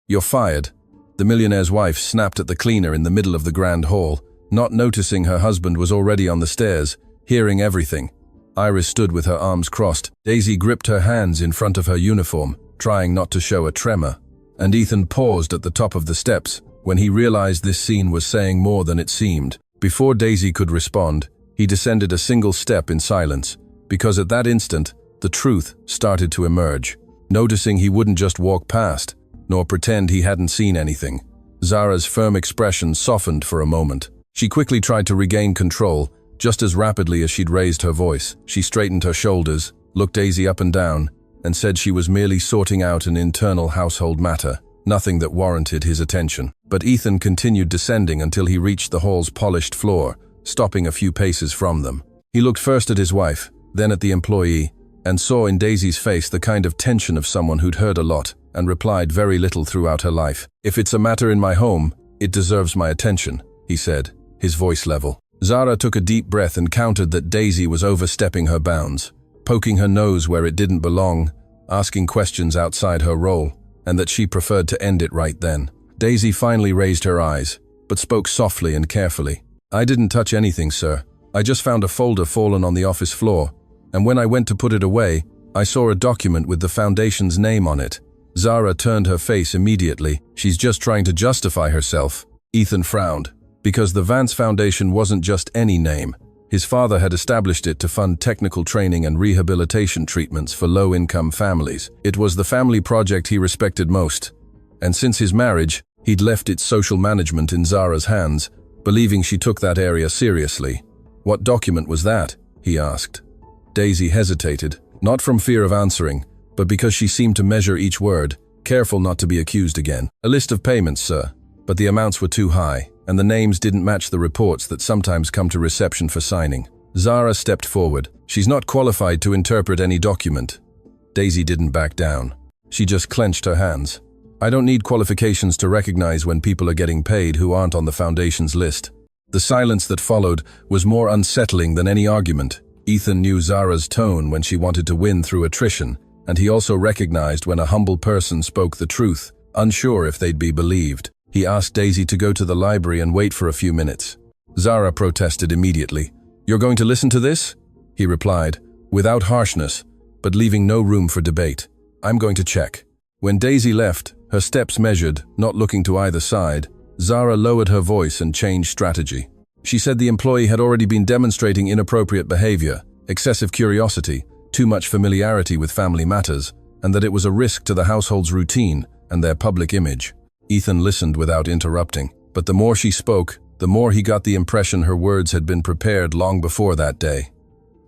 "You're fired." The millionaire's wife snapped at the cleaner in the middle of the grand hall, not noticing her husband was already on the stairs, hearing everything. Iris stood with her arms crossed. Daisy gripped her hands in front of her uniform, trying not to show a tremor. And Ethan paused at the top of the steps when he realized this scene was saying more than it seemed. Before Daisy could respond, he descended a single step in silence, because at that instant, the truth started to emerge. Noticing he wouldn't just walk past, nor pretend he hadn't seen anything. Zara's firm expression softened for a moment. She quickly tried to regain control. Just as rapidly as she'd raised her voice, she straightened her shoulders, looked Daisy up and down, and said she was merely sorting out an internal household matter, nothing that warranted his attention. But Ethan continued descending until he reached the hall's polished floor, stopping a few paces from them. He looked first at his wife, then at the employee, and saw in Daisy's face the kind of tension of someone who'd heard a lot and replied very little throughout her life. "If it's a matter in my home, it deserves my attention," he said, his voice level. Zara took a deep breath and countered that Daisy was overstepping her bounds, poking her nose where it didn't belong, asking questions outside her role, and that she preferred to end it right then. Daisy finally raised her eyes, but spoke softly and carefully. "I didn't touch anything, sir. I just found a folder fallen on the office floor, and when I went to put it away, I saw a document with the foundation's name on it." Zara turned her face immediately. "She's just trying to justify herself." Ethan frowned, because the Vance Foundation wasn't just any name. His father had established it to fund technical training and rehabilitation treatments for low-income families. It was the family project he respected most, and since his marriage, he'd left its social management in Zara's hands, believing she took that area seriously. "What document was that?" he asked. Daisy hesitated, not from fear of answering, but because she seemed to measure each word, careful not to be accused again. "A list of payments, sir, but the amounts were too high, and the names didn't match the reports that sometimes come to reception for signing." Zara stepped forward. "She's not qualified to interpret any document." Daisy didn't back down. She just clenched her hands. "I don't need qualifications to recognize when people are getting paid who aren't on the foundation's list." The silence that followed was more unsettling than any argument. Ethan knew Zara's tone when she wanted to win through attrition, and he also recognized when a humble person spoke the truth, unsure if they'd be believed. He asked Daisy to go to the library and wait for a few minutes. Zara protested immediately. "You're going to listen to this?" he replied, without harshness, but leaving no room for debate. "I'm going to check." When Daisy left, her steps measured, not looking to either side, Zara lowered her voice and changed strategy. She said the employee had already been demonstrating inappropriate behavior, excessive curiosity, too much familiarity with family matters, and that it was a risk to the household's routine and their public image. Ethan listened without interrupting, but the more she spoke, the more he got the impression her words had been prepared long before that day.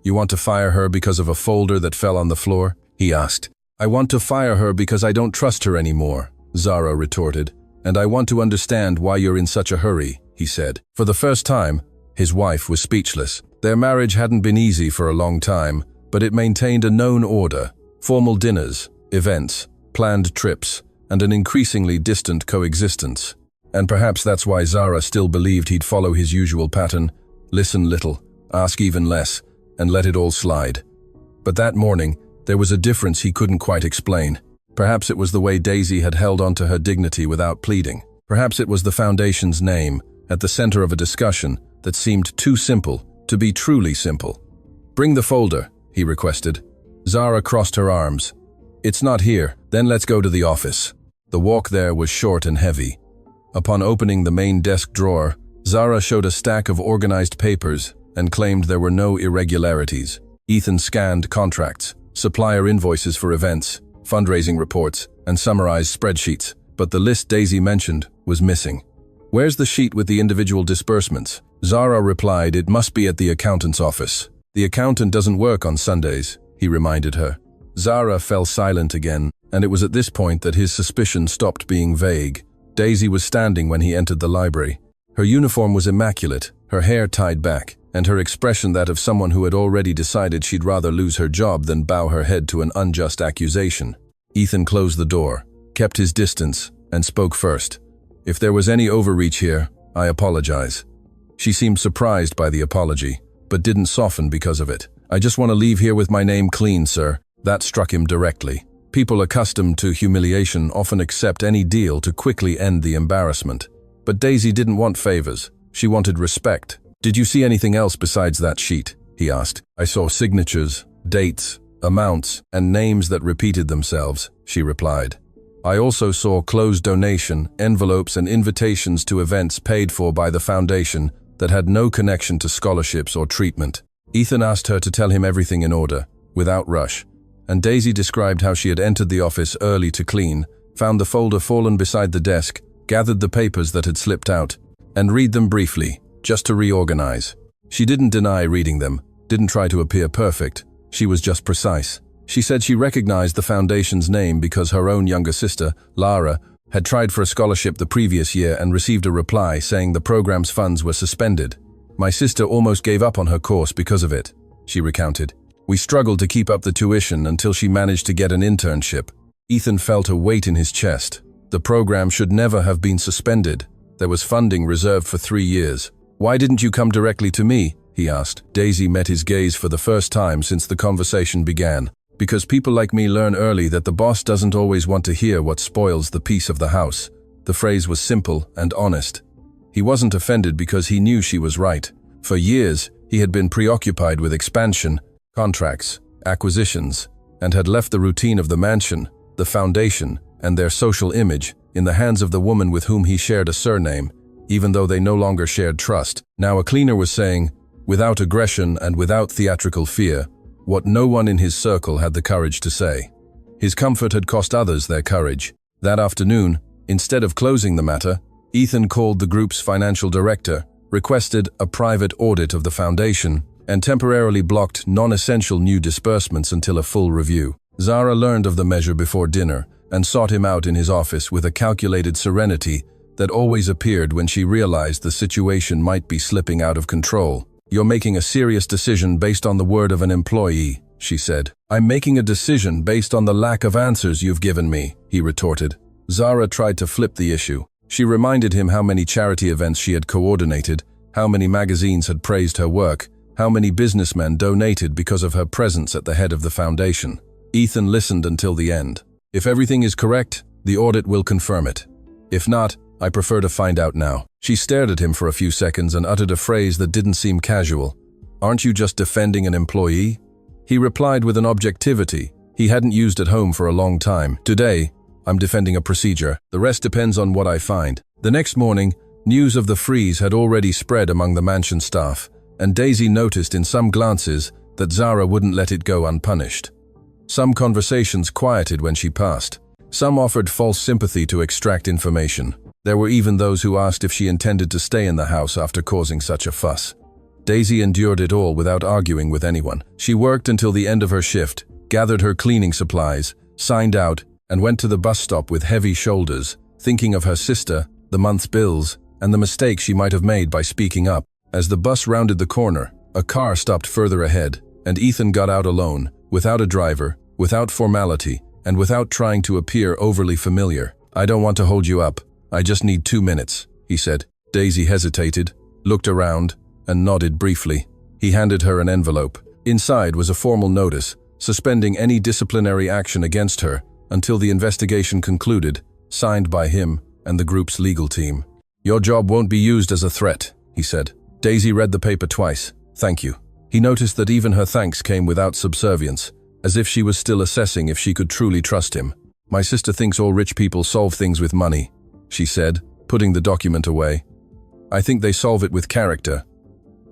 "You want to fire her because of a folder that fell on the floor?" he asked. "I want to fire her because I don't trust her anymore," Zara retorted. "And I want to understand why you're in such a hurry," he said. For the first time, his wife was speechless. Their marriage hadn't been easy for a long time, but it maintained a known order: formal dinners, events, planned trips, and an increasingly distant coexistence. And perhaps that's why Zara still believed he'd follow his usual pattern: listen little, ask even less, and let it all slide. But that morning, there was a difference he couldn't quite explain. Perhaps it was the way Daisy had held onto her dignity without pleading. Perhaps it was the foundation's name, at the center of a discussion that seemed too simple to be truly simple. "Bring the folder," he requested. Zara crossed her arms. "It's not here, then let's go to the office." The walk there was short and heavy. Upon opening the main desk drawer, Zara showed a stack of organized papers and claimed there were no irregularities. Ethan scanned contracts, supplier invoices for events, fundraising reports, and summarized spreadsheets, but the list Daisy mentioned was missing. "Where's the sheet with the individual disbursements?" Zara replied it must be at the accountant's office. "The accountant doesn't work on Sundays," he reminded her. Zara fell silent again, and it was at this point that his suspicion stopped being vague. Daisy was standing when he entered the library. Her uniform was immaculate, her hair tied back, and her expression that of someone who had already decided she'd rather lose her job than bow her head to an unjust accusation. Ethan closed the door, kept his distance, and spoke first. "If there was any overreach here, I apologize." She seemed surprised by the apology, but didn't soften because of it. "I just want to leave here with my name clean, sir." That struck him directly. People accustomed to humiliation often accept any deal to quickly end the embarrassment. But Daisy didn't want favors. She wanted respect. "Did you see anything else besides that sheet?" he asked. "I saw signatures, dates, amounts, and names that repeated themselves," she replied. "I also saw closed donation, envelopes, and invitations to events paid for by the foundation that had no connection to scholarships or treatment." Ethan asked her to tell him everything in order, without rush, and Daisy described how she had entered the office early to clean, found the folder fallen beside the desk, gathered the papers that had slipped out, and read them briefly, just to reorganize. She didn't deny reading them, didn't try to appear perfect. She was just precise. She said she recognized the foundation's name because her own younger sister, Lara, had tried for a scholarship the previous year and received a reply saying the program's funds were suspended. "My sister almost gave up on her course because of it," she recounted. "We struggled to keep up the tuition until she managed to get an internship." Ethan felt a weight in his chest. The program should never have been suspended. There was funding reserved for 3 years. "Why didn't you come directly to me?" he asked. Daisy met his gaze for the first time since the conversation began. "Because people like me learn early that the boss doesn't always want to hear what spoils the peace of the house." The phrase was simple and honest. He wasn't offended because he knew she was right. For years, he had been preoccupied with expansion, contracts, acquisitions, and had left the routine of the mansion, the foundation, and their social image in the hands of the woman with whom he shared a surname, even though they no longer shared trust. Now a cleaner was saying, without aggression and without theatrical fear, what no one in his circle had the courage to say. His comfort had cost others their courage. That afternoon, instead of closing the matter, Ethan called the group's financial director, requested a private audit of the foundation, and temporarily blocked non-essential new disbursements until a full review. Zara learned of the measure before dinner and sought him out in his office with a calculated serenity that always appeared when she realized the situation might be slipping out of control. "You're making a serious decision based on the word of an employee," she said. "I'm making a decision based on the lack of answers you've given me," he retorted. Zara tried to flip the issue. She reminded him how many charity events she had coordinated, how many magazines had praised her work, how many businessmen donated because of her presence at the head of the foundation. Ethan listened until the end. "If everything is correct, the audit will confirm it. If not, I prefer to find out now." She stared at him for a few seconds and uttered a phrase that didn't seem casual. "Aren't you just defending an employee?" He replied with an objectivity he hadn't used at home for a long time. "Today, I'm defending a procedure. The rest depends on what I find." The next morning, news of the freeze had already spread among the mansion staff, and Daisy noticed in some glances that Zara wouldn't let it go unpunished. Some conversations quieted when she passed. Some offered false sympathy to extract information. There were even those who asked if she intended to stay in the house after causing such a fuss. Daisy endured it all without arguing with anyone. She worked until the end of her shift, gathered her cleaning supplies, signed out, and went to the bus stop with heavy shoulders, thinking of her sister, the month's bills, and the mistake she might have made by speaking up. As the bus rounded the corner, a car stopped further ahead, and Ethan got out alone, without a driver, without formality, and without trying to appear overly familiar. "I don't want to hold you up. I just need 2 minutes, he said. Daisy hesitated, looked around, and nodded briefly. He handed her an envelope. Inside was a formal notice, suspending any disciplinary action against her until the investigation concluded, signed by him and the group's legal team. "Your job won't be used as a threat," he said. Daisy read the paper twice. "Thank you." He noticed that even her thanks came without subservience, as if she was still assessing if she could truly trust him. "My sister thinks all rich people solve things with money," she said, putting the document away. "I think they solve it with character.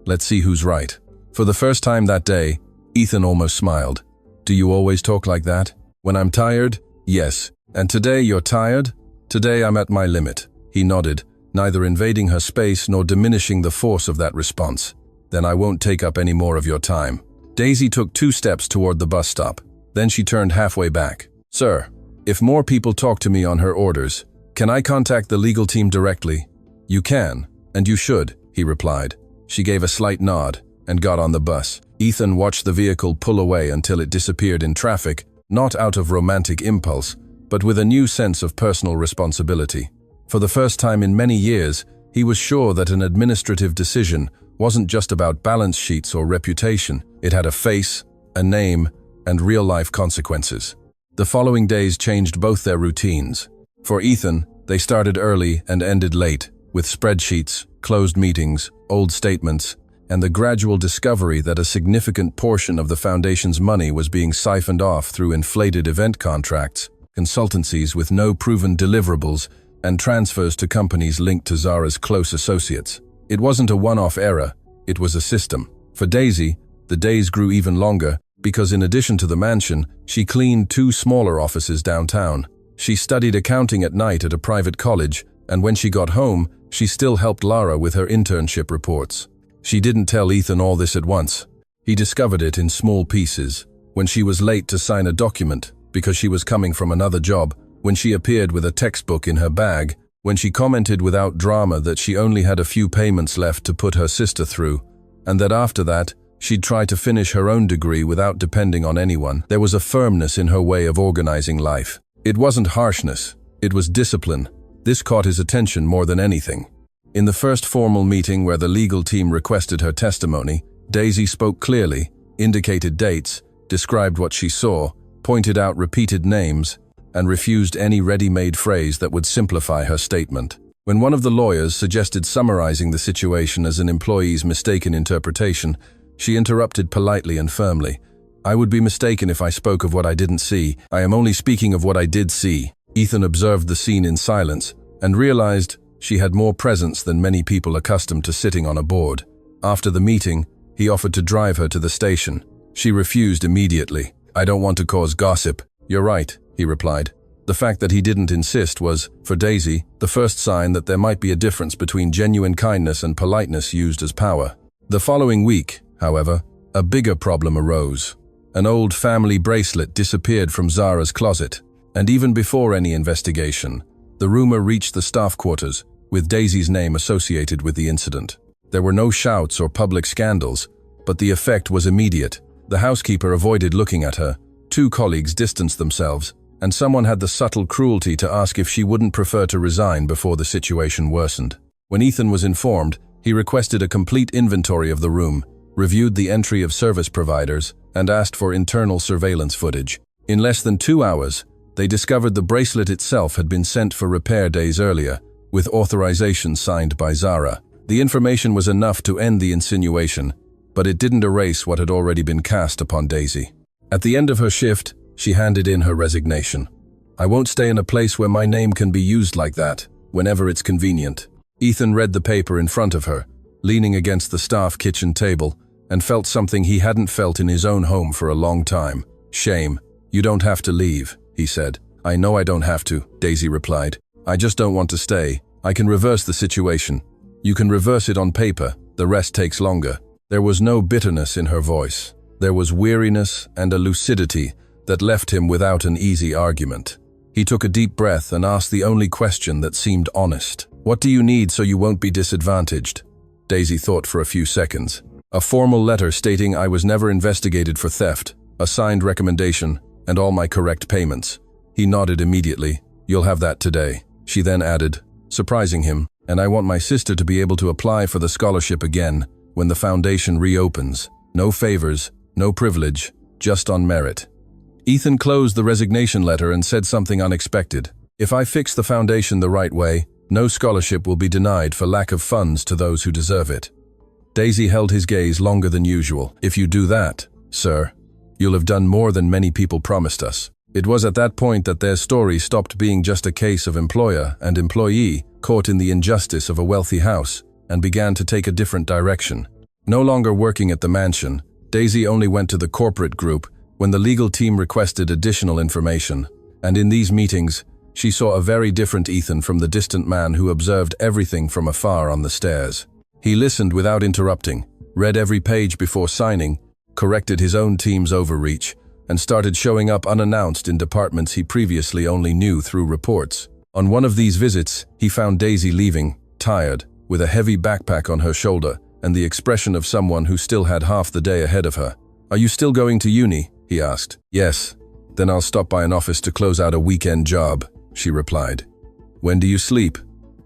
Let's see who's right." For the first time that day, Ethan almost smiled. "Do you always talk like that?" "When I'm tired, yes. And today you're tired?" "Today I'm at my limit." He nodded, neither invading her space nor diminishing the force of that response. "Then I won't take up any more of your time." Daisy took 2 steps toward the bus stop. Then she turned halfway back. "Sir, if more people talk to me on her orders, can I contact the legal team directly?" "You can, and you should," he replied. She gave a slight nod and got on the bus. Ethan watched the vehicle pull away until it disappeared in traffic, not out of romantic impulse, but with a new sense of personal responsibility. For the first time in many years, he was sure that an administrative decision wasn't just about balance sheets or reputation. It had a face, a name, and real-life consequences. The following days changed both their routines. For Ethan, they started early and ended late, with spreadsheets, closed meetings, old statements, and the gradual discovery that a significant portion of the foundation's money was being siphoned off through inflated event contracts, consultancies with no proven deliverables, and transfers to companies linked to Zara's close associates. It wasn't a one-off error, it was a system. For Daisy, the days grew even longer because in addition to the mansion, she cleaned 2 smaller offices downtown. She studied accounting at night at a private college, and when she got home, she still helped Lara with her internship reports. She didn't tell Ethan all this at once. He discovered it in small pieces. When she was late to sign a document because she was coming from another job, when she appeared with a textbook in her bag, when she commented without drama that she only had a few payments left to put her sister through, and that after that, she'd try to finish her own degree without depending on anyone. There was a firmness in her way of organizing life. It wasn't harshness, it was discipline. This caught his attention more than anything. In the first formal meeting where the legal team requested her testimony, Daisy spoke clearly, indicated dates, described what she saw, pointed out repeated names, and refused any ready-made phrase that would simplify her statement. When one of the lawyers suggested summarizing the situation as an employee's mistaken interpretation, she interrupted politely and firmly. "I would be mistaken if I spoke of what I didn't see. I am only speaking of what I did see." Ethan observed the scene in silence and realized she had more presence than many people accustomed to sitting on a board. After the meeting, he offered to drive her to the station. She refused immediately. "I don't want to cause gossip." "You're right," he replied. The fact that he didn't insist was, for Daisy, the first sign that there might be a difference between genuine kindness and politeness used as power. The following week, however, a bigger problem arose. An old family bracelet disappeared from Zara's closet, and even before any investigation, the rumor reached the staff quarters, with Daisy's name associated with the incident. There were no shouts or public scandals, but the effect was immediate. The housekeeper avoided looking at her, 2 colleagues distanced themselves, and someone had the subtle cruelty to ask if she wouldn't prefer to resign before the situation worsened. When Ethan was informed, he requested a complete inventory of the room, reviewed the entry of service providers, and asked for internal surveillance footage. In less than 2 hours, they discovered the bracelet itself had been sent for repair days earlier, with authorization signed by Zara. The information was enough to end the insinuation, but it didn't erase what had already been cast upon Daisy. At the end of her shift, she handed in her resignation. "I won't stay in a place where my name can be used like that, whenever it's convenient." Ethan read the paper in front of her, leaning against the staff kitchen table, and felt something he hadn't felt in his own home for a long time. "Shame. You don't have to leave," he said. "I know I don't have to," Daisy replied. "I just don't want to stay. I can reverse the situation. You can reverse it on paper, the rest takes longer." There was no bitterness in her voice. There was weariness and a lucidity that left him without an easy argument. He took a deep breath and asked the only question that seemed honest. "What do you need so you won't be disadvantaged?" Daisy thought for a few seconds. "A formal letter stating I was never investigated for theft, a signed recommendation, and all my correct payments." He nodded immediately. "You'll have that today." She then added, surprising him, "And I want my sister to be able to apply for the scholarship again when the foundation reopens. No favors, no privilege, just on merit." Ethan closed the resignation letter and said something unexpected. "If I fix the foundation the right way, no scholarship will be denied for lack of funds to those who deserve it." Daisy held his gaze longer than usual. "If you do that, sir, you'll have done more than many people promised us." It was at that point that their story stopped being just a case of employer and employee caught in the injustice of a wealthy house and began to take a different direction. No longer working at the mansion, Daisy only went to the corporate group when the legal team requested additional information, and in these meetings, she saw a very different Ethan from the distant man who observed everything from afar on the stairs. He listened without interrupting, read every page before signing, corrected his own team's overreach, and started showing up unannounced in departments he previously only knew through reports. On one of these visits, he found Daisy leaving, tired, with a heavy backpack on her shoulder, and the expression of someone who still had half the day ahead of her. "Are you still going to uni?" he asked. "Yes. Then I'll stop by an office to close out a weekend job," she replied. "When do you sleep?"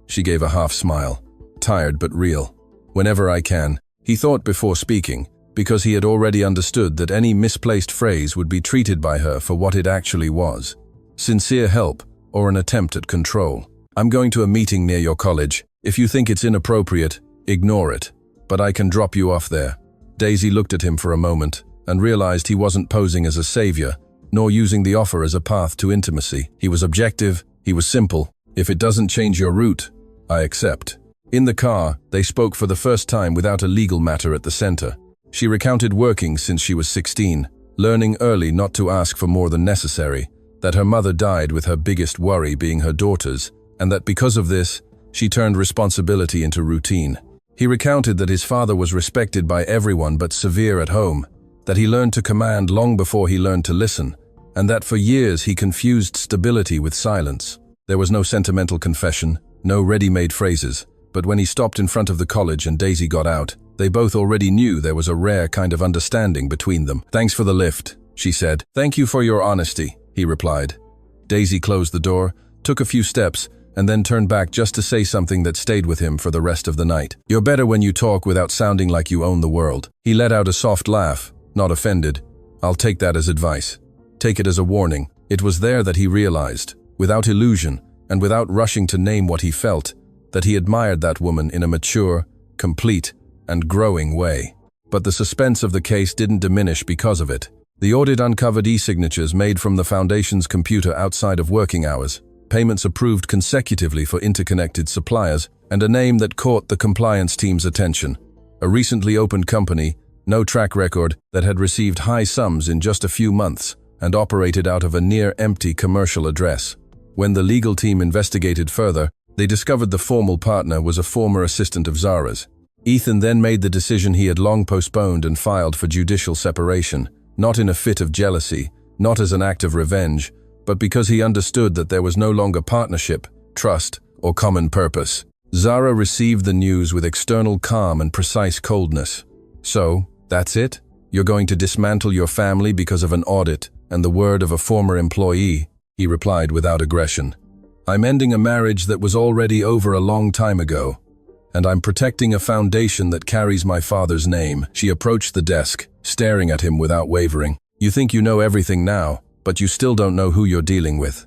She gave a half smile. "Tired but real. Whenever I can." He thought before speaking, because he had already understood that any misplaced phrase would be treated by her for what it actually was: sincere help or an attempt at control. "I'm going to a meeting near your college. If you think it's inappropriate, ignore it, but I can drop you off there." Daisy looked at him for a moment and realized he wasn't posing as a savior, nor using the offer as a path to intimacy. He was objective, he was simple. "If it doesn't change your route, I accept." In the car, they spoke for the first time without a legal matter at the center. She recounted working since she was 16, learning early not to ask for more than necessary, that her mother died with her biggest worry being her daughters, and that because of this, she turned responsibility into routine. He recounted that his father was respected by everyone but severe at home, that he learned to command long before he learned to listen, and that for years he confused stability with silence. There was no sentimental confession, no ready-made phrases, but when he stopped in front of the college and Daisy got out, they both already knew there was a rare kind of understanding between them. "Thanks for the lift," she said. "Thank you for your honesty," he replied. Daisy closed the door, took a few steps, and then turned back just to say something that stayed with him for the rest of the night. "You're better when you talk without sounding like you own the world." He let out a soft laugh, not offended. "I'll take that as advice. Take it as a warning." It was there that he realized, without illusion and without rushing to name what he felt, that he admired that woman in a mature, complete, and growing way. But the suspense of the case didn't diminish because of it. The audit uncovered e-signatures made from the Foundation's computer outside of working hours, payments approved consecutively for interconnected suppliers, and a name that caught the compliance team's attention. A recently opened company, no track record, that had received high sums in just a few months and operated out of a near-empty commercial address. When the legal team investigated further, they discovered the formal partner was a former assistant of Zara's. Ethan then made the decision he had long postponed and filed for judicial separation, not in a fit of jealousy, not as an act of revenge, but because he understood that there was no longer partnership, trust, or common purpose. Zara received the news with external calm and precise coldness. "So, that's it? You're going to dismantle your family because of an audit and the word of a former employee?" he replied without aggression. "I'm ending a marriage that was already over a long time ago, and I'm protecting a foundation that carries my father's name." She approached the desk, staring at him without wavering. "You think you know everything now, but you still don't know who you're dealing with."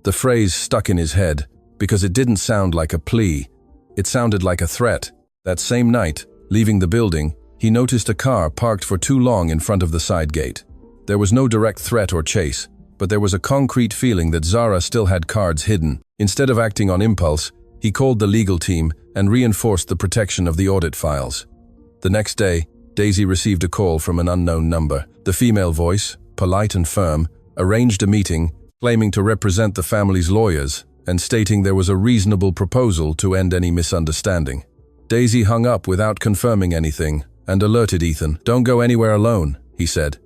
The phrase stuck in his head because it didn't sound like a plea. It sounded like a threat. That same night, leaving the building, he noticed a car parked for too long in front of the side gate. There was no direct threat or chase, but there was a concrete feeling that Zara still had cards hidden. Instead of acting on impulse, he called the legal team and reinforced the protection of the audit files. The next day, Daisy received a call from an unknown number. The female voice, polite and firm, arranged a meeting, claiming to represent the family's lawyers and stating there was a reasonable proposal to end any misunderstanding. Daisy hung up without confirming anything and alerted Ethan. "Don't go anywhere alone," he said.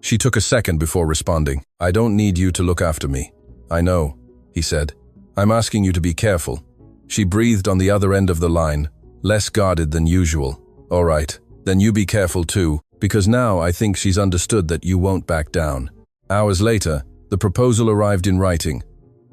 She took a second before responding. "I don't need you to look after me." "I know," he said. "I'm asking you to be careful." She breathed on the other end of the line, less guarded than usual. "All right, then you be careful too, because now I think she's understood that you won't back down." Hours later, the proposal arrived in writing.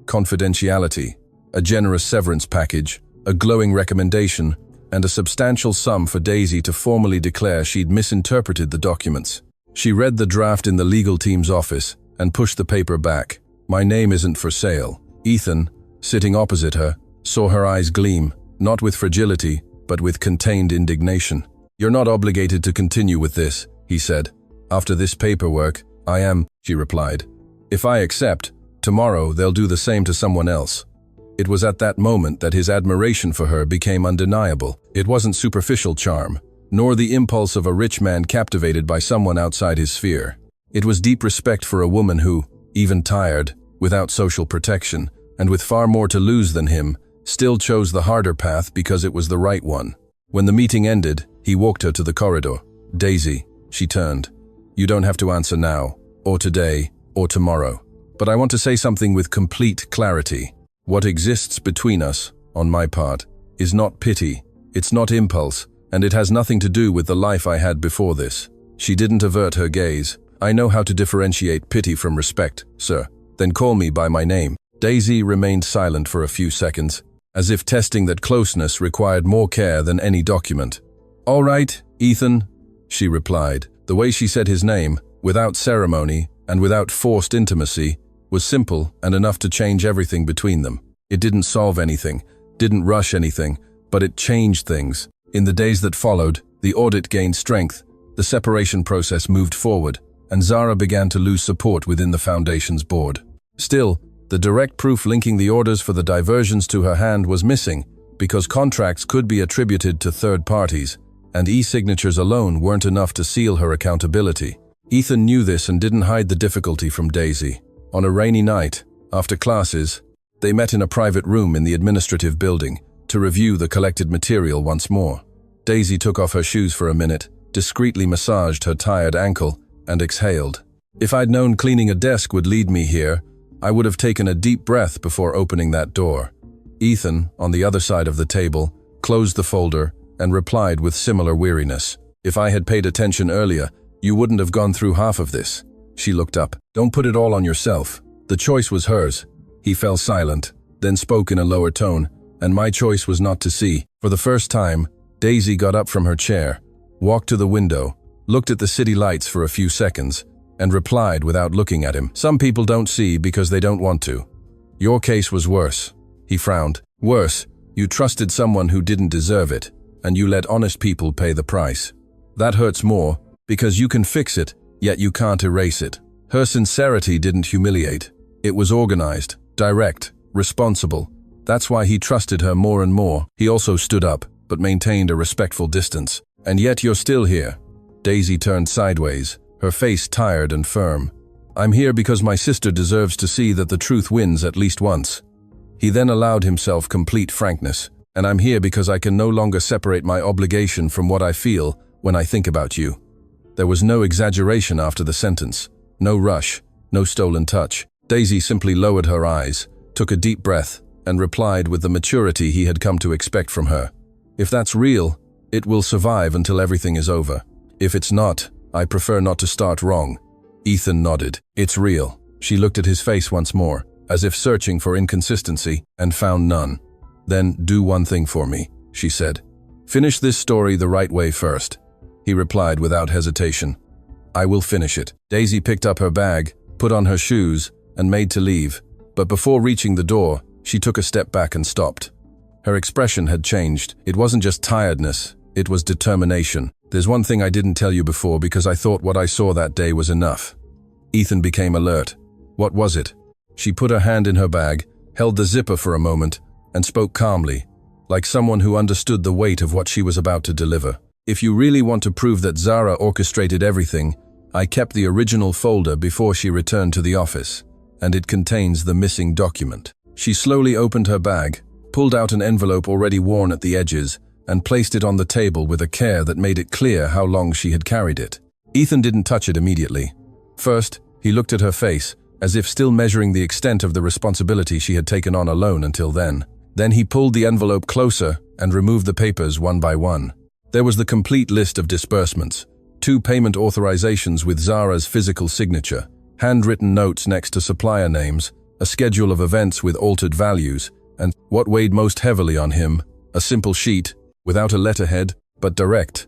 Confidentiality, a generous severance package, a glowing recommendation, and a substantial sum for Daisy to formally declare she'd misinterpreted the documents. She read the draft in the legal team's office and pushed the paper back. "My name isn't for sale." Ethan, sitting opposite her, saw her eyes gleam, not with fragility, but with contained indignation. "You're not obligated to continue with this," he said. "After this paperwork, I am," she replied. "If I accept, tomorrow they'll do the same to someone else." It was at that moment that his admiration for her became undeniable. It wasn't superficial charm, nor the impulse of a rich man captivated by someone outside his sphere. It was deep respect for a woman who, even tired, without social protection, and with far more to lose than him, still chose the harder path because it was the right one. When the meeting ended, he walked her to the corridor. "Daisy," she turned, "you don't have to answer now, or today, or tomorrow. But I want to say something with complete clarity. What exists between us, on my part, is not pity, it's not impulse, and it has nothing to do with the life I had before this." She didn't avert her gaze. "I know how to differentiate pity from respect, sir. Then call me by my name." Daisy remained silent for a few seconds, as if testing that closeness required more care than any document. "All right, Ethan, she replied. The way she said his name, without ceremony and without forced intimacy, was simple and enough to change everything between them. It didn't solve anything, didn't rush anything, but it changed things. In the days that followed, the audit gained strength, the separation process moved forward, and Zara began to lose support within the Foundation's board. Still, the direct proof linking the orders for the diversions to her hand was missing, because contracts could be attributed to third parties, and e-signatures alone weren't enough to seal her accountability. Ethan knew this and didn't hide the difficulty from Daisy. On a rainy night, after classes, they met in a private room in the administrative building to review the collected material once more. Daisy took off her shoes for a minute, discreetly massaged her tired ankle, and exhaled. If I'd known cleaning a desk would lead me here, I would have taken a deep breath before opening that door. Ethan, on the other side of the table, closed the folder and replied with similar weariness. If I had paid attention earlier, you wouldn't have gone through half of this. She looked up. Don't put it all on yourself. The choice was hers. He fell silent, then spoke in a lower tone, and my choice was not to see. For the first time, Daisy got up from her chair, walked to the window, looked at the city lights for a few seconds, and replied without looking at him. Some people don't see because they don't want to. Your case was worse. He frowned. Worse, you trusted someone who didn't deserve it, and you let honest people pay the price. That hurts more, because you can fix it, yet you can't erase it. Her sincerity didn't humiliate. It was organized, direct, responsible. That's why he trusted her more and more. He also stood up, but maintained a respectful distance. And yet you're still here. Daisy turned sideways, her face tired and firm. I'm here because my sister deserves to see that the truth wins at least once. He then allowed himself complete frankness. And I'm here because I can no longer separate my obligation from what I feel when I think about you. There was no exaggeration after the sentence, no rush, no stolen touch. Daisy simply lowered her eyes, took a deep breath, and replied with the maturity he had come to expect from her. If that's real, it will survive until everything is over. If it's not, I prefer not to start wrong. Ethan nodded. It's real. She looked at his face once more, as if searching for inconsistency, and found none. Then do one thing for me, she said. Finish this story the right way first. He replied without hesitation. I will finish it. Daisy picked up her bag, put on her shoes, and made to leave. But before reaching the door, she took a step back and stopped. Her expression had changed. It wasn't just tiredness, it was determination. There's one thing I didn't tell you before because I thought what I saw that day was enough. Ethan became alert. What was it? She put her hand in her bag, held the zipper for a moment, and spoke calmly, like someone who understood the weight of what she was about to deliver. If you really want to prove that Zara orchestrated everything, I kept the original folder before she returned to the office, and it contains the missing document. She slowly opened her bag, pulled out an envelope already worn at the edges, and placed it on the table with a care that made it clear how long she had carried it. Ethan didn't touch it immediately. First, he looked at her face, as if still measuring the extent of the responsibility she had taken on alone until then. Then he pulled the envelope closer and removed the papers one by one. There was the complete list of disbursements, 2 payment authorizations with Zara's physical signature, handwritten notes next to supplier names, a schedule of events with altered values, and, what weighed most heavily on him, a simple sheet, without a letterhead, but direct,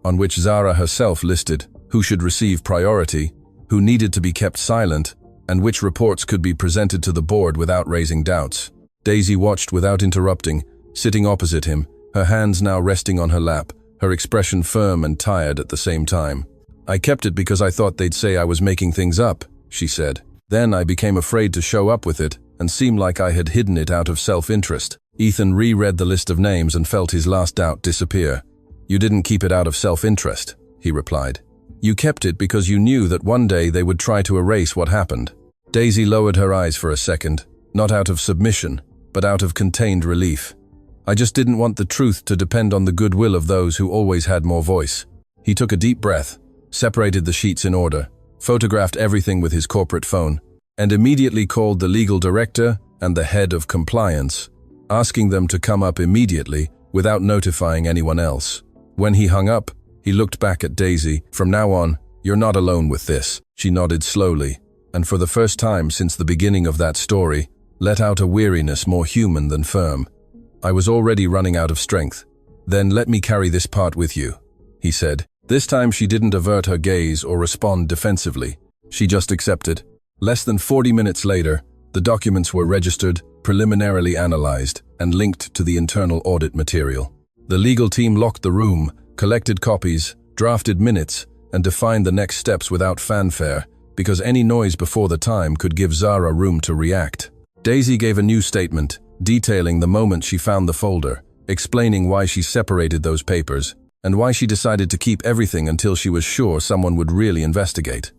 on which Zara herself listed who should receive priority, who needed to be kept silent, and which reports could be presented to the board without raising doubts. Daisy watched without interrupting, sitting opposite him, her hands now resting on her lap, her expression firm and tired at the same time. I kept it because I thought they'd say I was making things up, she said. Then I became afraid to show up with it and seem like I had hidden it out of self-interest. Ethan reread the list of names and felt his last doubt disappear. You didn't keep it out of self-interest, he replied. You kept it because you knew that one day they would try to erase what happened. Daisy lowered her eyes for a second, not out of submission, but out of contained relief. I just didn't want the truth to depend on the goodwill of those who always had more voice. He took a deep breath, separated the sheets in order, photographed everything with his corporate phone, and immediately called the legal director and the head of compliance, asking them to come up immediately without notifying anyone else. When he hung up, he looked back at Daisy. From now on, you're not alone with this. She nodded slowly, and for the first time since the beginning of that story, let out a weariness more human than firm. I was already running out of strength. Then let me carry this part with you, he said. This time she didn't avert her gaze or respond defensively. She just accepted. Less than 40 minutes later, the documents were registered, preliminarily analyzed, and linked to the internal audit material. The legal team locked the room, collected copies, drafted minutes, and defined the next steps without fanfare, because any noise before the time could give Zara room to react. Daisy gave a new statement, detailing the moment she found the folder, explaining why she separated those papers, and why she decided to keep everything until she was sure someone would really investigate.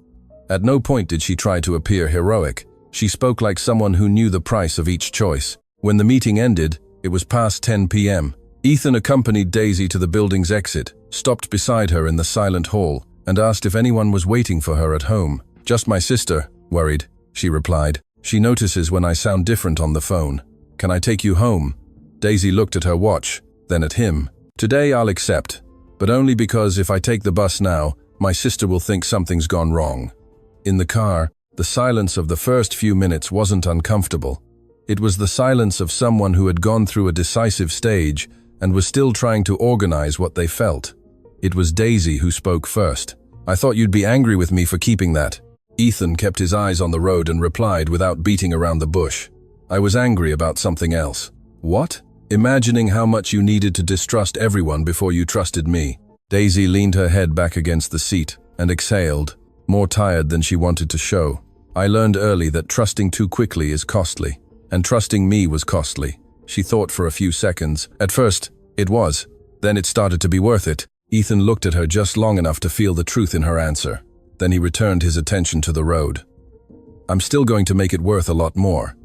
At no point did she try to appear heroic. She spoke like someone who knew the price of each choice. When the meeting ended, it was past 10 p.m. Ethan accompanied Daisy to the building's exit, stopped beside her in the silent hall, and asked if anyone was waiting for her at home. "Just my sister, worried," she replied. "She notices when I sound different on the phone. Can I take you home?" Daisy looked at her watch, then at him. "Today I'll accept, but only because if I take the bus now, my sister will think something's gone wrong." In the car, the silence of the first few minutes wasn't uncomfortable. It was the silence of someone who had gone through a decisive stage and was still trying to organize what they felt. It was Daisy who spoke first. "I thought you'd be angry with me for keeping that." Ethan kept his eyes on the road and replied without beating around the bush. "I was angry about something else." "What?" "Imagining how much you needed to distrust everyone before you trusted me." Daisy leaned her head back against the seat and exhaled, more tired than she wanted to show. "I learned early that trusting too quickly is costly, and trusting me was costly." She thought for a few seconds. At first, it was. Then it started to be worth it. Ethan looked at her just long enough to feel the truth in her answer. Then he returned his attention to the road. "I'm still going to make it worth a lot more."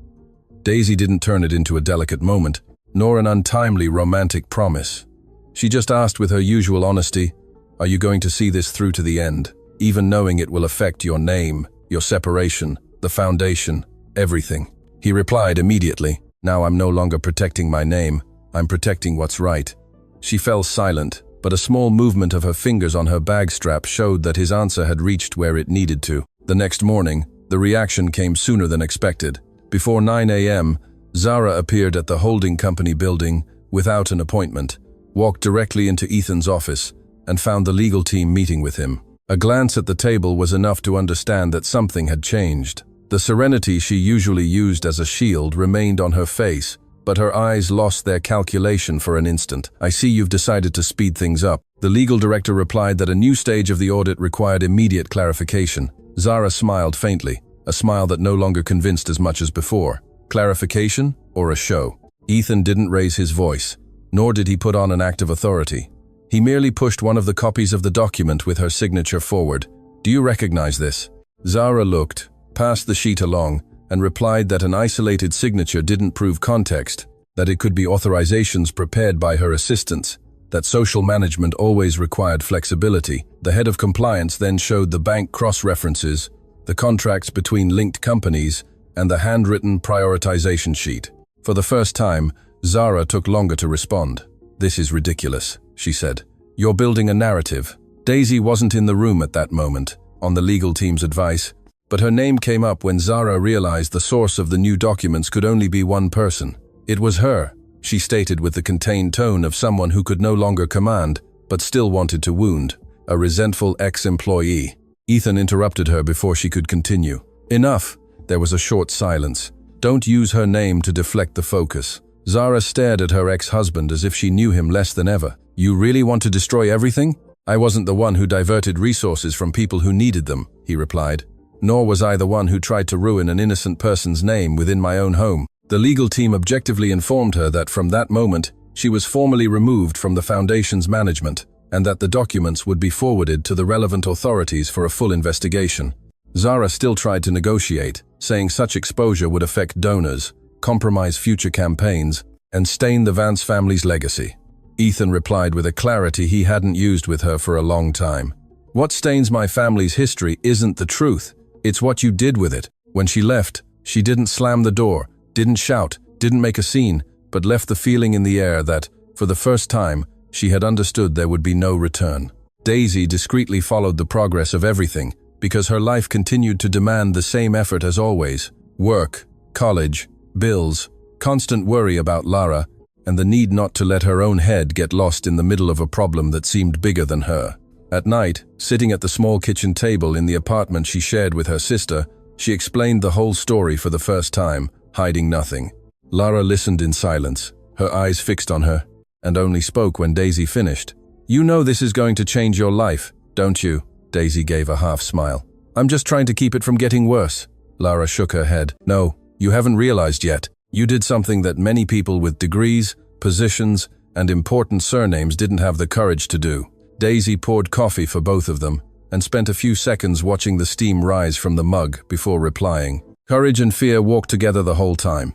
Daisy didn't turn it into a delicate moment, nor an untimely romantic promise. She just asked with her usual honesty, "Are you going to see this through to the end, even knowing it will affect your name, your separation, the foundation, everything?" He replied immediately, "Now I'm no longer protecting my name, I'm protecting what's right." She fell silent, but a small movement of her fingers on her bag strap showed that his answer had reached where it needed to. The next morning, the reaction came sooner than expected. Before 9 a.m., Zara appeared at the holding company building without an appointment, walked directly into Ethan's office, and found the legal team meeting with him. A glance at the table was enough to understand that something had changed. The serenity she usually used as a shield remained on her face, but her eyes lost their calculation for an instant. "I see you've decided to speed things up." The legal director replied that a new stage of the audit required immediate clarification. Zara smiled faintly, a smile that no longer convinced as much as before. Clarification or a show? Ethan didn't raise his voice, nor did he put on an act of authority. He merely pushed one of the copies of the document with her signature forward. "Do you recognize this?" Zara looked, passed the sheet along, and replied that an isolated signature didn't prove context, that it could be authorizations prepared by her assistants, that social management always required flexibility. The head of compliance then showed the bank cross-references, the contracts between linked companies, and the handwritten prioritization sheet. For the first time, Zara took longer to respond. "This is ridiculous," she said. "You're building a narrative." Daisy wasn't in the room at that moment, on the legal team's advice, but her name came up when Zara realized the source of the new documents could only be one person. "It was her," she stated with the contained tone of someone who could no longer command, but still wanted to wound. A resentful ex-employee. Ethan interrupted her before she could continue. "Enough." There was a short silence. "Don't use her name to deflect the focus." Zara stared at her ex-husband as if she knew him less than ever. "You really want to destroy everything?" "I wasn't the one who diverted resources from people who needed them," he replied. "Nor was I the one who tried to ruin an innocent person's name within my own home." The legal team objectively informed her that from that moment, she was formally removed from the foundation's management, and that the documents would be forwarded to the relevant authorities for a full investigation. Zara still tried to negotiate, saying such exposure would affect donors, compromise future campaigns, and stain the Vance family's legacy. Ethan replied with a clarity he hadn't used with her for a long time. "What stains my family's history isn't the truth. It's what you did with it. When she left, she didn't slam the door, didn't shout, didn't make a scene, but left the feeling in the air that, for the first time, she had understood there would be no return." Daisy discreetly followed the progress of everything, because her life continued to demand the same effort as always. Work, college, bills, constant worry about Lara, and the need not to let her own head get lost in the middle of a problem that seemed bigger than her. At night, sitting at the small kitchen table in the apartment she shared with her sister, she explained the whole story for the first time, hiding nothing. Lara listened in silence, her eyes fixed on her, and only spoke when Daisy finished. "You know this is going to change your life, don't you?" Daisy gave a half smile. "I'm just trying to keep it from getting worse." Lara shook her head. "No, you haven't realized yet. You did something that many people with degrees, positions, and important surnames didn't have the courage to do." Daisy poured coffee for both of them and spent a few seconds watching the steam rise from the mug before replying. "Courage and fear walked together the whole time.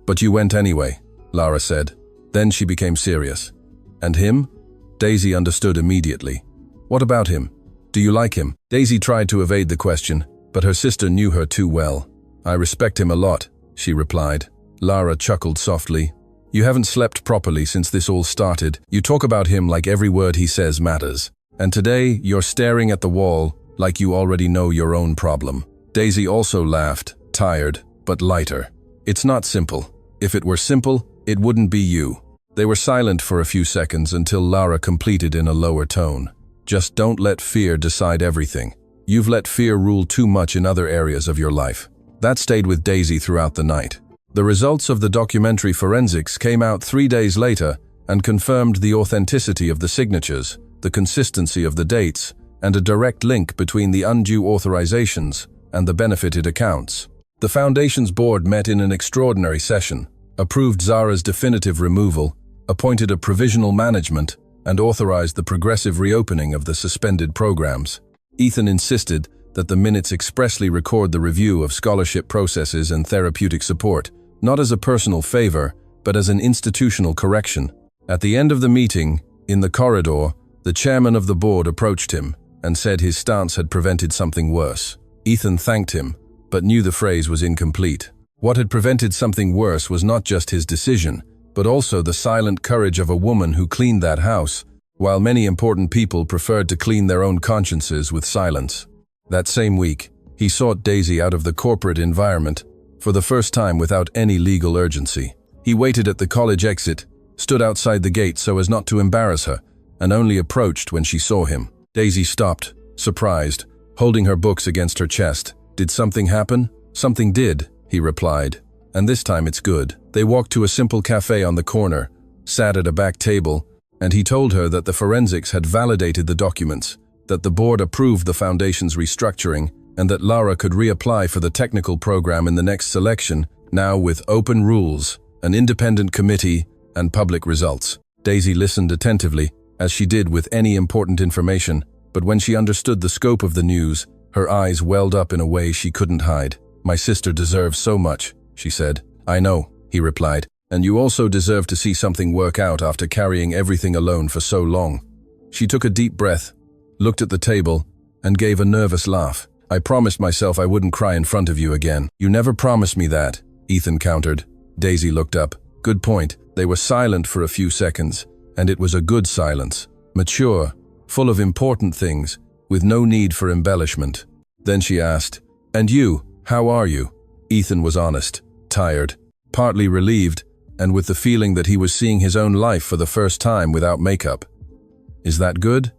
But you went anyway," Lara said. Then she became serious. "And him?" Daisy understood immediately. "What about him? Do you like him?" Daisy tried to evade the question, but her sister knew her too well. "I respect him a lot," she replied. Lara chuckled softly. "You haven't slept properly since this all started. You talk about him like every word he says matters. And today, you're staring at the wall like you already know your own problem." Daisy also laughed, tired, but lighter. "It's not simple. If it were simple, it wouldn't be you." They were silent for a few seconds until Lara completed in a lower tone. "Just don't let fear decide everything. You've let fear rule too much in other areas of your life." That stayed with Daisy throughout the night. The results of the documentary forensics came out 3 days later and confirmed the authenticity of the signatures, the consistency of the dates, and a direct link between the undue authorizations and the benefited accounts. The Foundation's board met in an extraordinary session, approved Zara's definitive removal, appointed a provisional management, and authorized the progressive reopening of the suspended programs. Ethan insisted that the minutes expressly record the review of scholarship processes and therapeutic support, not as a personal favor, but as an institutional correction. At the end of the meeting, in the corridor, the chairman of the board approached him and said his stance had prevented something worse. Ethan thanked him, but knew the phrase was incomplete. What had prevented something worse was not just his decision, but also the silent courage of a woman who cleaned that house, while many important people preferred to clean their own consciences with silence. That same week, he sought Daisy out of the corporate environment, for the first time without any legal urgency. He waited at the college exit, stood outside the gate so as not to embarrass her, and only approached when she saw him. Daisy stopped, surprised, holding her books against her chest. "Did something happen?" "Something did," he replied. "And this time it's good." They walked to a simple cafe on the corner, sat at a back table, and he told her that the forensics had validated the documents, that the board approved the Foundation's restructuring, and that Lara could reapply for the technical program in the next selection, now with open rules, an independent committee, and public results. Daisy listened attentively, as she did with any important information, but when she understood the scope of the news, her eyes welled up in a way she couldn't hide. "My sister deserves so much," she said. "I know," he replied, "and you also deserve to see something work out after carrying everything alone for so long." She took a deep breath, looked at the table, and gave a nervous laugh. "I promised myself I wouldn't cry in front of you again." "You never promised me that," Ethan countered. Daisy looked up. "Good point." They were silent for a few seconds, and it was a good silence. Mature, full of important things, with no need for embellishment. Then she asked, "And you, how are you?" Ethan was honest, tired, partly relieved, and with the feeling that he was seeing his own life for the first time without makeup. "Is that good?"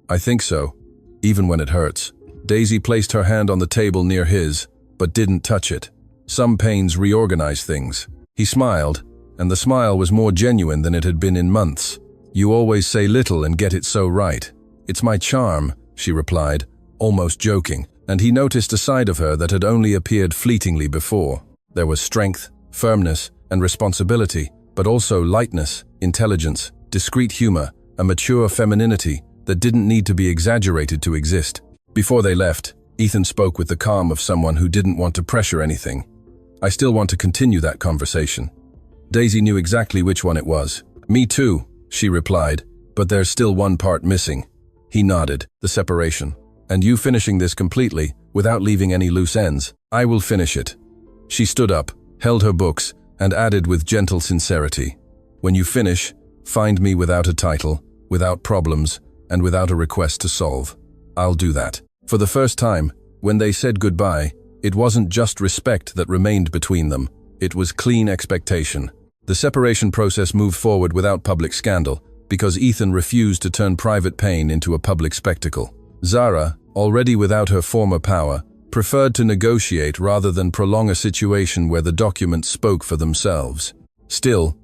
"I think so, even when it hurts." Daisy placed her hand on the table near his, but didn't touch it. Some pains reorganize things. He smiled, and the smile was more genuine than it had been in months. "You always say little and get it so right." "It's my charm," she replied, almost joking, and he noticed a side of her that had only appeared fleetingly before. There was strength, firmness, and responsibility, but also lightness, intelligence, discreet humor, a mature femininity that didn't need to be exaggerated to exist. Before they left, Ethan spoke with the calm of someone who didn't want to pressure anything. "I still want to continue that conversation." Daisy knew exactly which one it was. "Me too," she replied, "but there's still one part missing." He nodded. "The separation. And you finishing this completely, without leaving any loose ends. I will finish it." She stood up, held her books, and added with gentle sincerity, "When you finish, find me without a title, without problems, and without a request to solve. I'll do that." For the first time, when they said goodbye, it wasn't just respect that remained between them. It was clean expectation. The separation process moved forward without public scandal, because Ethan refused to turn private pain into a public spectacle. Zara, already without her former power, preferred to negotiate rather than prolong a situation where the documents spoke for themselves. Still,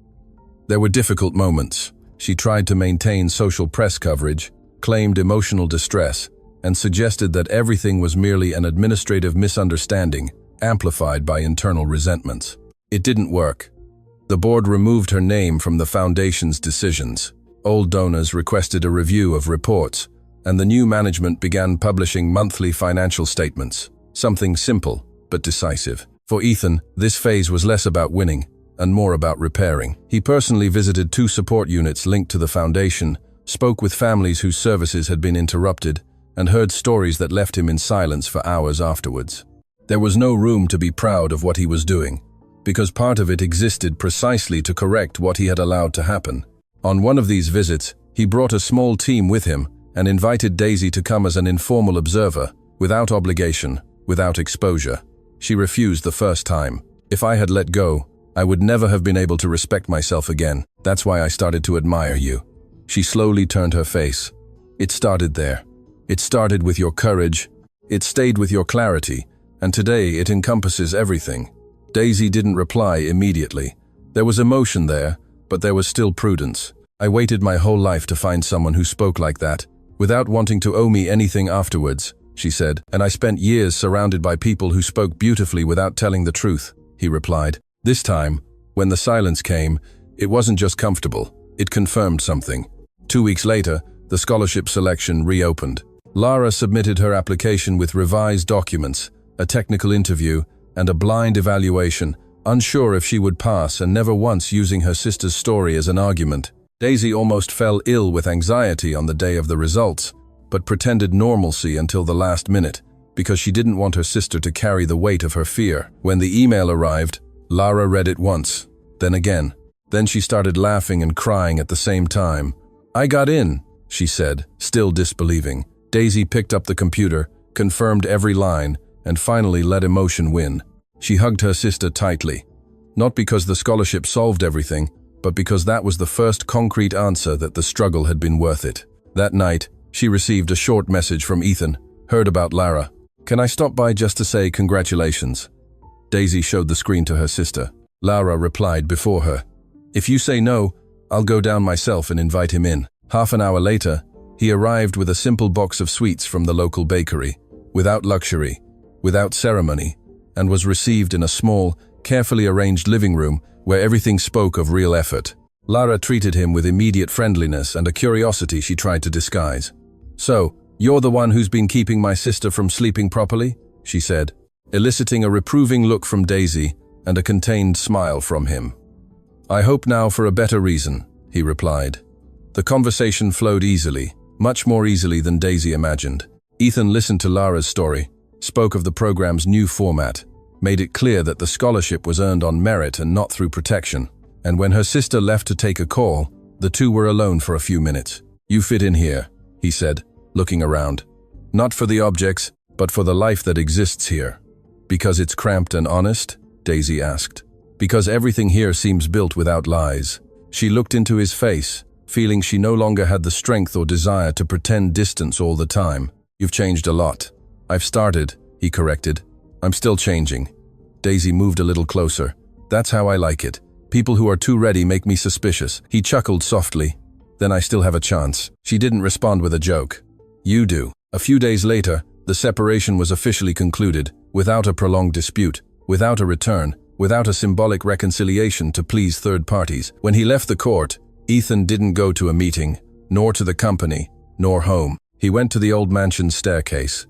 there were difficult moments. She tried to maintain social press coverage, claimed emotional distress, and suggested that everything was merely an administrative misunderstanding, amplified by internal resentments. It didn't work. The board removed her name from the foundation's decisions. Old donors requested a review of reports, and the new management began publishing monthly financial statements. Something simple, but decisive. For Ethan, this phase was less about winning and more about repairing. He personally visited 2 support units linked to the foundation, spoke with families whose services had been interrupted, and heard stories that left him in silence for hours afterwards. There was no room to be proud of what he was doing, because part of it existed precisely to correct what he had allowed to happen. On one of these visits, he brought a small team with him and invited Daisy to come as an informal observer, without obligation, without exposure. She refused the first time. If I had let go, I would never have been able to respect myself again. That's why I started to admire you. She slowly turned her face. It started there. It started with your courage. It stayed with your clarity. And today it encompasses everything. Daisy didn't reply immediately. There was emotion there, but there was still prudence. I waited my whole life to find someone who spoke like that, without wanting to owe me anything afterwards, she said, and I spent years surrounded by people who spoke beautifully without telling the truth, he replied. This time, when the silence came, it wasn't just comfortable, it confirmed something. 2 weeks later, the scholarship selection reopened. Lara submitted her application with revised documents, a technical interview, and a blind evaluation, unsure if she would pass and never once using her sister's story as an argument. Daisy almost fell ill with anxiety on the day of the results, but pretended normalcy until the last minute, because she didn't want her sister to carry the weight of her fear. When the email arrived, Lara read it once, then again. Then she started laughing and crying at the same time. I got in, she said, still disbelieving. Daisy picked up the computer, confirmed every line, and finally let emotion win. She hugged her sister tightly, not because the scholarship solved everything, but because that was the first concrete answer that the struggle had been worth it. That night, she received a short message from Ethan, heard about Lara. Can I stop by just to say congratulations? Daisy showed the screen to her sister. Lara replied before her. If you say no, I'll go down myself and invite him in. Half an hour later, he arrived with a simple box of sweets from the local bakery, without luxury, without ceremony, and was received in a small, carefully arranged living room where everything spoke of real effort. Lara treated him with immediate friendliness and a curiosity she tried to disguise. So, you're the one who's been keeping my sister from sleeping properly? She said, eliciting a reproving look from Daisy and a contained smile from him. I hope now for a better reason, he replied. The conversation flowed easily, much more easily than Daisy imagined. Ethan listened to Lara's story, spoke of the program's new format, made it clear that the scholarship was earned on merit and not through protection. And when her sister left to take a call, the two were alone for a few minutes. You fit in here, he said, looking around. Not for the objects, but for the life that exists here. Because it's cramped and honest? Daisy asked. Because everything here seems built without lies. She looked into his face, feeling she no longer had the strength or desire to pretend distance all the time. You've changed a lot. I've started, he corrected. I'm still changing. Daisy moved a little closer. That's how I like it. People who are too ready make me suspicious. He chuckled softly. Then I still have a chance. She didn't respond with a joke. You do. A few days later, the separation was officially concluded, without a prolonged dispute, without a return, without a symbolic reconciliation to please third parties. When he left the court, Ethan didn't go to a meeting, nor to the company, nor home. He went to the old mansion's staircase.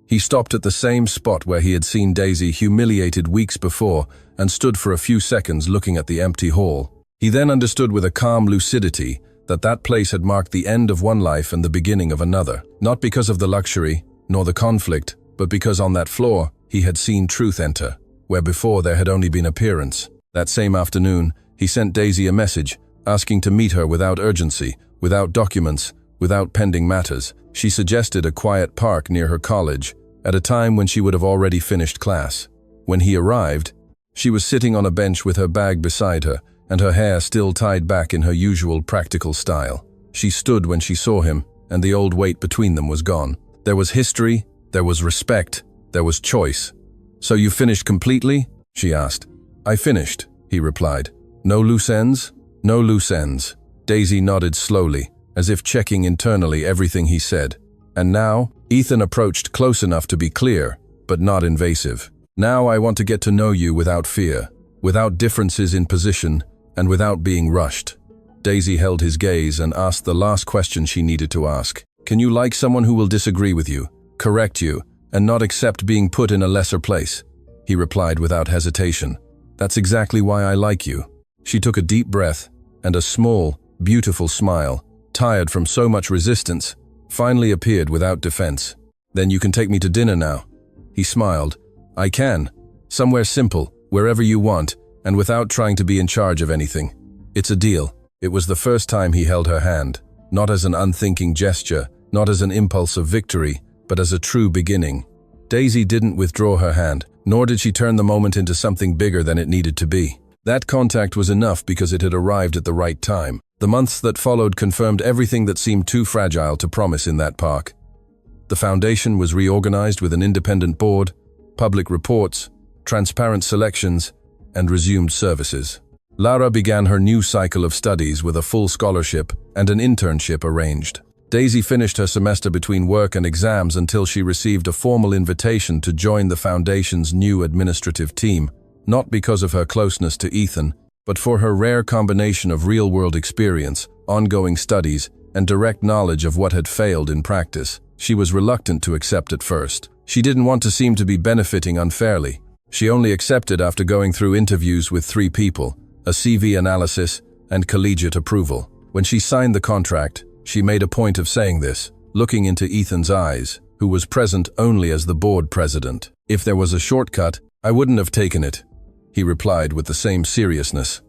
He stopped at the same spot where he had seen Daisy humiliated weeks before and stood for a few seconds looking at the empty hall. He then understood with a calm lucidity that that place had marked the end of one life and the beginning of another. Not because of the luxury, nor the conflict, but because on that floor he had seen truth enter, where before there had only been appearance. That same afternoon, he sent Daisy a message, asking to meet her without urgency, without documents, without pending matters. She suggested a quiet park near her college, at a time when she would have already finished class. When he arrived, she was sitting on a bench with her bag beside her, and her hair still tied back in her usual practical style. She stood when she saw him, and the old weight between them was gone. There was history, there was respect, there was choice. "So you finished completely?" she asked. "I finished," he replied. "No loose ends?" "No loose ends." Daisy nodded slowly, as if checking internally everything he said. "And now?" Ethan approached close enough to be clear, but not invasive. "Now I want to get to know you without fear, without differences in position, and without being rushed." Daisy held his gaze and asked the last question she needed to ask. "Can you like someone who will disagree with you, correct you, and not accept being put in a lesser place?" He replied without hesitation. "That's exactly why I like you." She took a deep breath, and a small, beautiful smile, tired from so much resistance, finally appeared without defense. "Then you can take me to dinner now." He smiled. "I can. Somewhere simple, wherever you want, and without trying to be in charge of anything. It's a deal." It was the first time he held her hand, not as an unthinking gesture, not as an impulse of victory, but as a true beginning. Daisy didn't withdraw her hand, nor did she turn the moment into something bigger than it needed to be. That contact was enough because it had arrived at the right time. The months that followed confirmed everything that seemed too fragile to promise in that park. The foundation was reorganized with an independent board, public reports, transparent selections, and resumed services. Lara began her new cycle of studies with a full scholarship and an internship arranged. Daisy finished her semester between work and exams until she received a formal invitation to join the foundation's new administrative team, not because of her closeness to Ethan, but for her rare combination of real-world experience, ongoing studies, and direct knowledge of what had failed in practice. She was reluctant to accept at first. She didn't want to seem to be benefiting unfairly. She only accepted after going through interviews with 3 people, a CV analysis, and collegiate approval. When she signed the contract, she made a point of saying this, looking into Ethan's eyes, who was present only as the board president. "If there was a shortcut, I wouldn't have taken it," he replied with the same seriousness.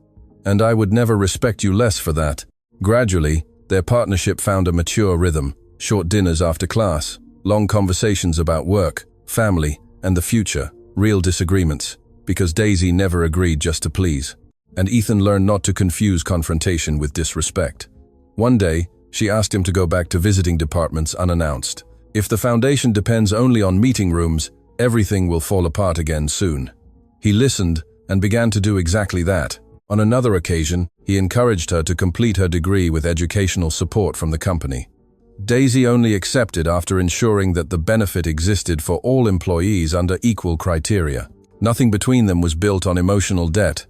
"And I would never respect you less for that." Gradually, their partnership found a mature rhythm, short dinners after class, long conversations about work, family, and the future, real disagreements, because Daisy never agreed just to please. And Ethan learned not to confuse confrontation with disrespect. One day, she asked him to go back to visiting departments unannounced. "If the foundation depends only on meeting rooms, everything will fall apart again soon." He listened and began to do exactly that. On another occasion, he encouraged her to complete her degree with educational support from the company. Daisy only accepted after ensuring that the benefit existed for all employees under equal criteria. Nothing between them was built on emotional debt.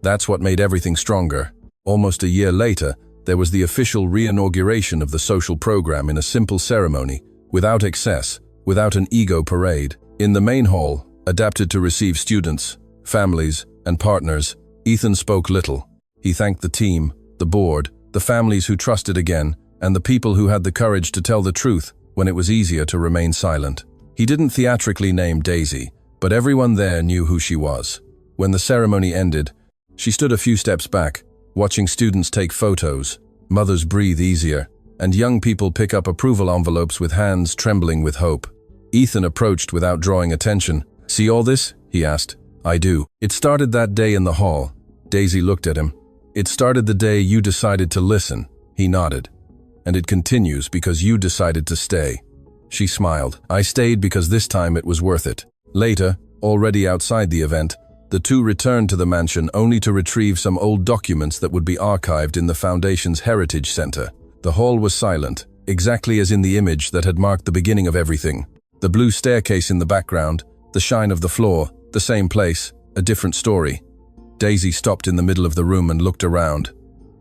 That's what made everything stronger. Almost a year later, there was the official re-inauguration of the social program in a simple ceremony, without excess, without an ego parade. In the main hall, adapted to receive students, families, and partners, Ethan spoke little. He thanked the team, the board, the families who trusted again, and the people who had the courage to tell the truth when it was easier to remain silent. He didn't theatrically name Daisy, but everyone there knew who she was. When the ceremony ended, she stood a few steps back, watching students take photos, mothers breathe easier, and young people pick up approval envelopes with hands trembling with hope. Ethan approached without drawing attention. "See all this?" he asked. "I do. It started that day in the hall." Daisy looked at him. "It started the day you decided to listen." He nodded. "And it continues because you decided to stay." She smiled. "I stayed because this time it was worth it." Later, already outside the event, the two returned to the mansion only to retrieve some old documents that would be archived in the foundation's Heritage Center. The hall was silent, exactly as in the image that had marked the beginning of everything. The blue staircase in the background, the shine of the floor, the same place, a different story. Daisy stopped in the middle of the room and looked around.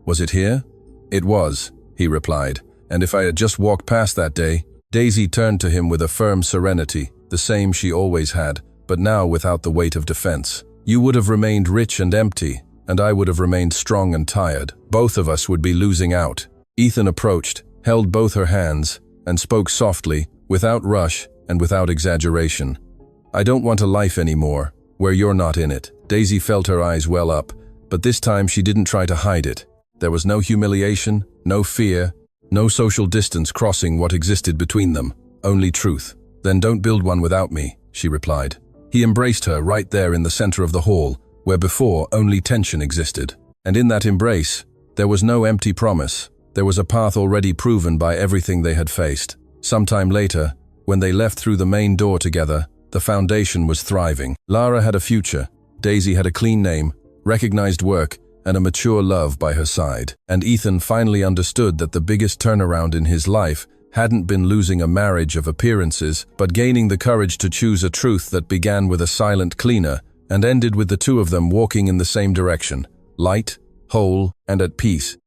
"Was it here?" "It was," he replied. "And if I had just walked past that day..." Daisy turned to him with a firm serenity, the same she always had, but now without the weight of defense. "You would have remained rich and empty, and I would have remained strong and tired. Both of us would be losing out." Ethan approached, held both her hands, and spoke softly, without rush and without exaggeration. "I don't want a life anymore, where you're not in it." Daisy felt her eyes well up, but this time she didn't try to hide it. There was no humiliation, no fear, no social distance crossing what existed between them, only truth. "Then don't build one without me," she replied. He embraced her right there in the center of the hall, where before only tension existed. And in that embrace, there was no empty promise, There was a path already proven by everything they had faced. Sometime later, when they left through the main door together, the foundation was thriving. Lara had a future, Daisy had a clean name, recognized work, and a mature love by her side. And Ethan finally understood that the biggest turnaround in his life hadn't been losing a marriage of appearances, but gaining the courage to choose a truth that began with a silent cleaner and ended with the two of them walking in the same direction, light, whole, and at peace.